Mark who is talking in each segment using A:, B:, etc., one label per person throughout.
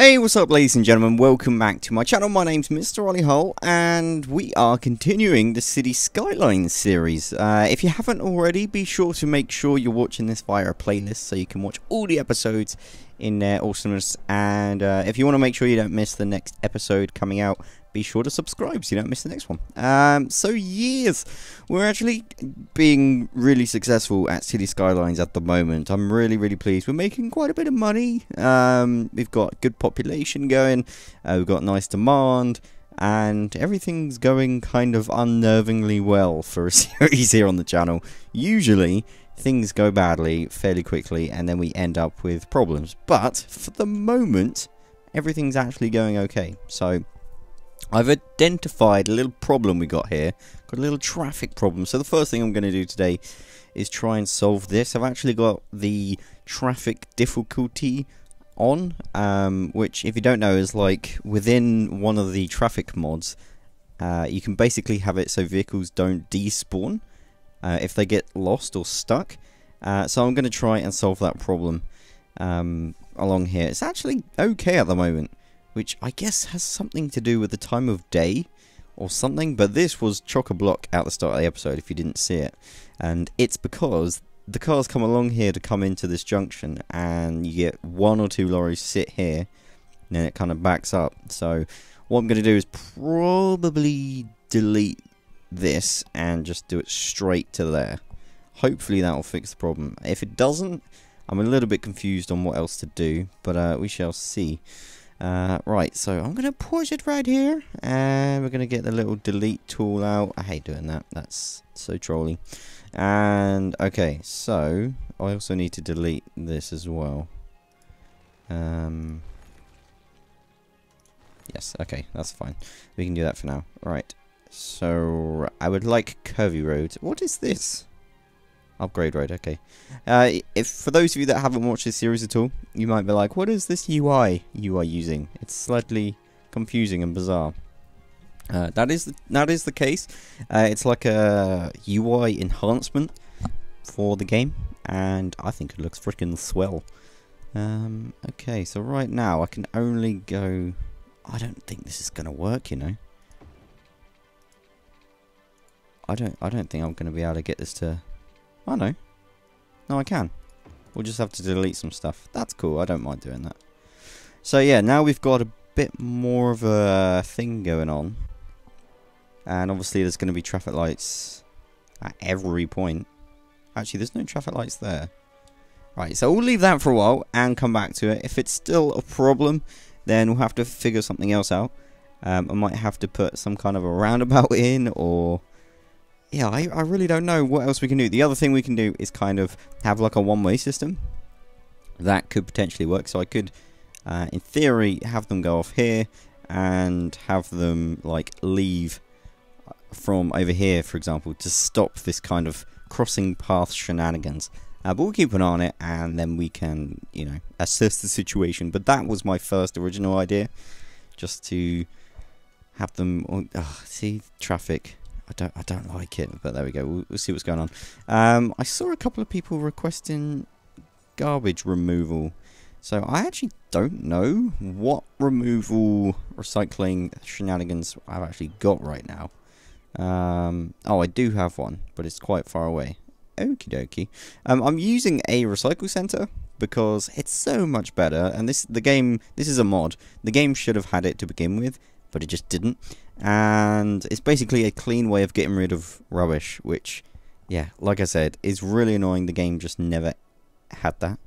A: Hey, what's up ladies and gentlemen, welcome back to my channel. My name's Mr. Ollie Hull, and we are continuing the City Skylines series. If you haven't already, be sure to make sure you're watching this via a playlist so you can watch all the episodes in their awesomeness. And if you want to make sure you don't miss the next episode coming out, be sure to subscribe so you don't miss the next one. So yes, we're actually being really successful at City Skylines at the moment. I'm really pleased. We're making quite a bit of money. We've got good population going. We've got nice demand. And everything's going kind of unnervingly well for a series here on the channel. Usually, things go badly fairly quickly and then we end up with problems. But for the moment, everything's actually going okay. So I've identified a little problem we got here. Got a little traffic problem. So the first thing I'm going to do today is try and solve this. I've actually got the traffic difficulty on, which if you don't know is like within one of the traffic mods, you can basically have it so vehicles don't despawn if they get lost or stuck. So I'm going to try and solve that problem along here. It's actually okay at the moment, which I guess has something to do with the time of day or something, but this was chock-a-block at the start of the episode if you didn't see it. And it's because the cars come along here to come into this junction, and you get one or two lorries sit here, and then it kind of backs up. So what I'm going to do is probably delete this and just do it straight to there. Hopefully that will fix the problem. If it doesn't, I'm a little bit confused on what else to do, but we shall see. Right, so I'm going to push it right here, and we're going to get the little delete tool out. I hate doing that, that's so trolly. And, okay, so I also need to delete this as well. Yes, okay, that's fine. We can do that for now. Right, so I would like curvy roads. What is this? Upgrade road, okay. If for those of you that haven't watched this series at all, you might be like, what is this UI you are using? It's slightly confusing and bizarre. That is the case. It's like a UI enhancement for the game, and I think it looks freaking swell. Okay, so right now I can only go. I don't think this is gonna work, you know. I don't think I'm gonna be able to get this to. Oh no. No, I can. We'll just have to delete some stuff. That's cool, I don't mind doing that. So yeah, now we've got a bit more of a thing going on. And obviously there's going to be traffic lights at every point. Actually, there's no traffic lights there. Right, so we'll leave that for a while and come back to it. If it's still a problem, then we'll have to figure something else out. I might have to put some kind of a roundabout in, or yeah, I really don't know what else we can do. The other thing we can do is kind of have like a one-way system. That could potentially work. So I could, in theory, have them go off here and have them like leave from over here, for example, to stop this kind of crossing path shenanigans. But we'll keep an eye on it, and then we can, you know, assess the situation. But that was my first original idea, just to have them. See, traffic. I don't like it, but there we go. We'll see what's going on. I saw a couple of people requesting garbage removal, so I actually don't know what removal recycling shenanigans I've actually got right now. Oh, I do have one, but it's quite far away. Okie dokie. I'm using a recycle center because it's so much better, and this is a mod. The game should have had it to begin with, but it just didn't. And it's basically a clean way of getting rid of rubbish, which, yeah, like I said, is really annoying. The game just never had that.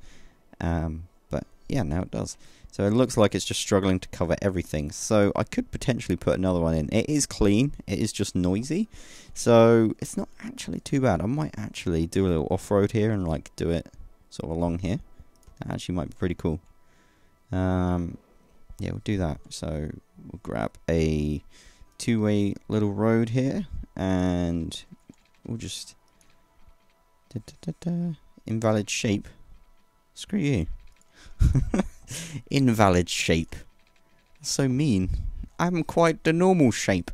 A: But yeah, now it does. So it looks like it's just struggling to cover everything. So I could potentially put another one in. It is clean. It is just noisy. So it's not actually too bad. I might actually do a little off-road here and like do it sort of along here. That actually might be pretty cool. Yeah, we'll do that. So we'll grab a two-way little road here, and we'll just invalid shape. Screw you. Invalid shape. That's so mean. I'm quite the normal shape.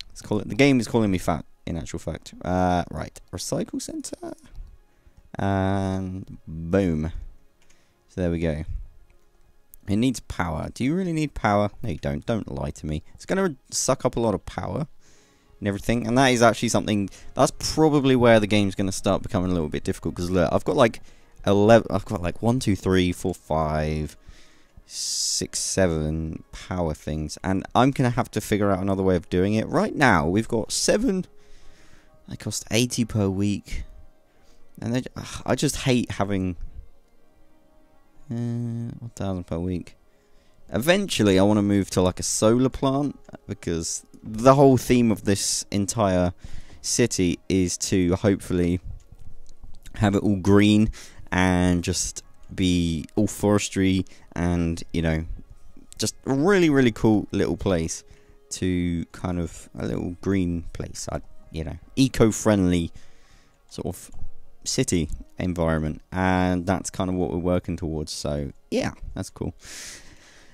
A: Let's call it. The game is calling me fat, in actual fact. Right, recycle center, and boom. So there we go. It needs power. Do you really need power? No, you don't. Don't lie to me. It's going to suck up a lot of power and everything. And that is actually something... That's probably where the game's going to start becoming a little bit difficult. Because look, I've got like 11... I've got like 1, 2, 3, 4, 5, 6, 7 power things. And I'm going to have to figure out another way of doing it. Right now, we've got 7... They cost 80 per week. And I just hate having... 1,000 per week. Eventually I want to move to like a solar plant, because the whole theme of this entire city is to hopefully have it all green and just be all forestry, and you know, just a really cool little place to kind of a little green place, you know, eco-friendly sort of city environment, and that's kind of what we're working towards. So yeah, that's cool.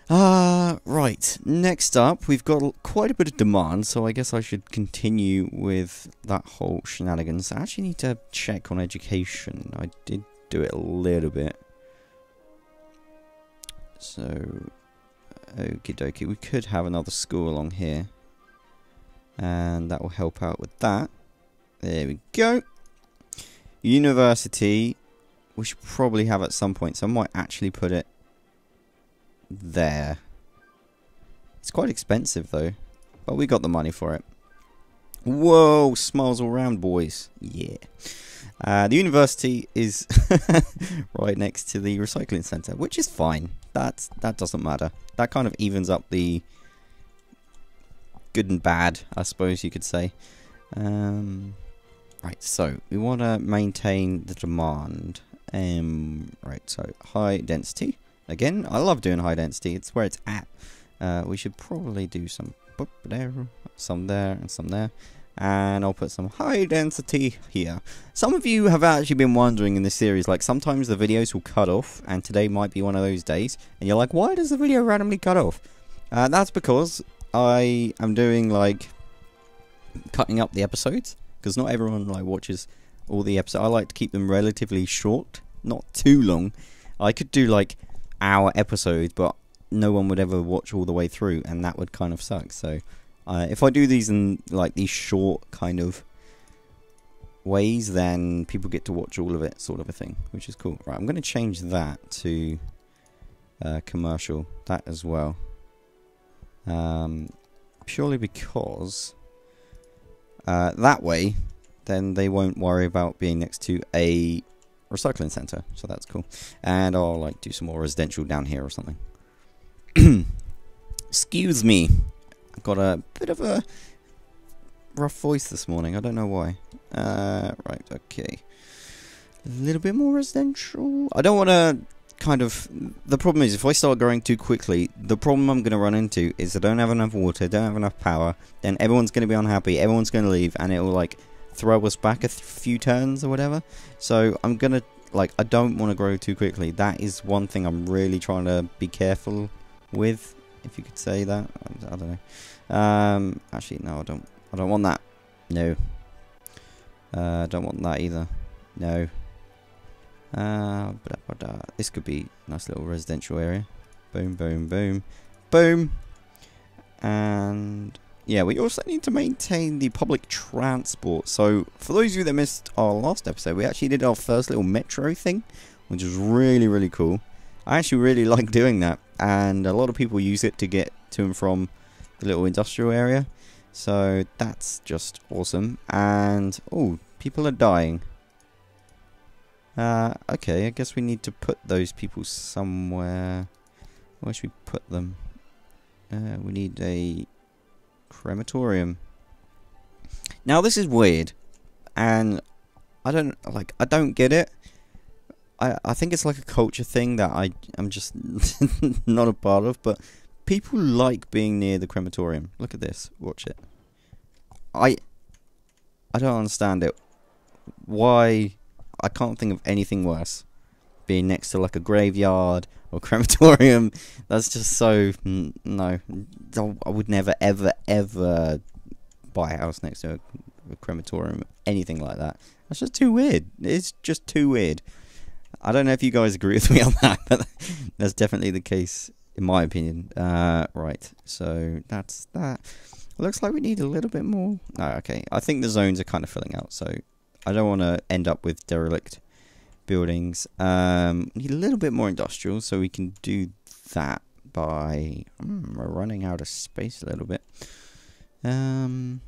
A: Right, next up we've got quite a bit of demand, so I guess I should continue with that whole shenanigans. I actually need to check on education. I did do it a little bit, so okie dokie, we could have another school along here, and that will help out with that. There we go. University, we should probably have at some point, so I might actually put it there. It's quite expensive though, but we got the money for it. Whoa, smiles all round, boys. Yeah. The university is right next to the recycling centre, which is fine. That doesn't matter. That kind of evens up the good and bad, I suppose you could say. Right, so we want to maintain the demand. Right, so high density. Again, I love doing high density. It's where it's at. We should probably do some there, some there, and some there. And I'll put some high density here. Some of you have actually been wondering in this series, like sometimes the videos will cut off, and today might be one of those days. And you're like, why does the video randomly cut off? That's because I am doing like cutting up the episodes. Because not everyone like watches all the episodes. I like to keep them relatively short, not too long. I could do like hour episodes, but no one would ever watch all the way through, and that would kind of suck. So if I do these in like these short kind of ways, then people get to watch all of it, sort of a thing, which is cool. Right, I'm going to change that to commercial, that as well, purely because that way then they won't worry about being next to a recycling center, so that's cool. And I'll like do some more residential down here or something. Excuse me, I've got a bit of a rough voice this morning, I don't know why. Right, okay, a little bit more residential. I don't want to kind of... The problem is, if I start growing too quickly, the problem I'm going to run into is I don't have enough water, don't have enough power, then everyone's going to be unhappy, everyone's going to leave, and it will like throw us back a few turns or whatever. So I'm going to, like, I don't want to grow too quickly. That is one thing I'm really trying to be careful with, if you could say that. I don't know. Actually, no, I don't want that. No. Don't want that either. No. This could be a nice little residential area. Boom, boom, boom, boom. And yeah, we also need to maintain the public transport. So for those of you that missed our last episode, we actually did our first little metro thing, which was really cool. I actually really like doing that, and a lot of people use it to get to and from the little industrial area. So that's just awesome. And oh, people are dying. Okay, I guess we need to put those people somewhere. Where should we put them? We need a crematorium. Now this is weird, and I don't get it. I think it's like a culture thing that I'm just not a part of, but people like being near the crematorium. Look at this. Watch it. I don't understand it. Why? I can't think of anything worse. Being next to like a graveyard or crematorium. That's just so... No. I would never, ever buy a house next to a crematorium. Anything like that. That's just too weird. It's just too weird. I don't know if you guys agree with me on that, but that's definitely the case in my opinion. Right, so that's that. Looks like we need a little bit more. No, okay. I think the zones are kind of filling out, so I don't want to end up with derelict buildings. Need a little bit more industrial, so we can do that by... we're running out of space a little bit. How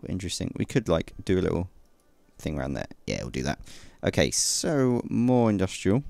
A: interesting. We could, like, do a little thing around there. Yeah, we'll do that. Okay, so more industrial.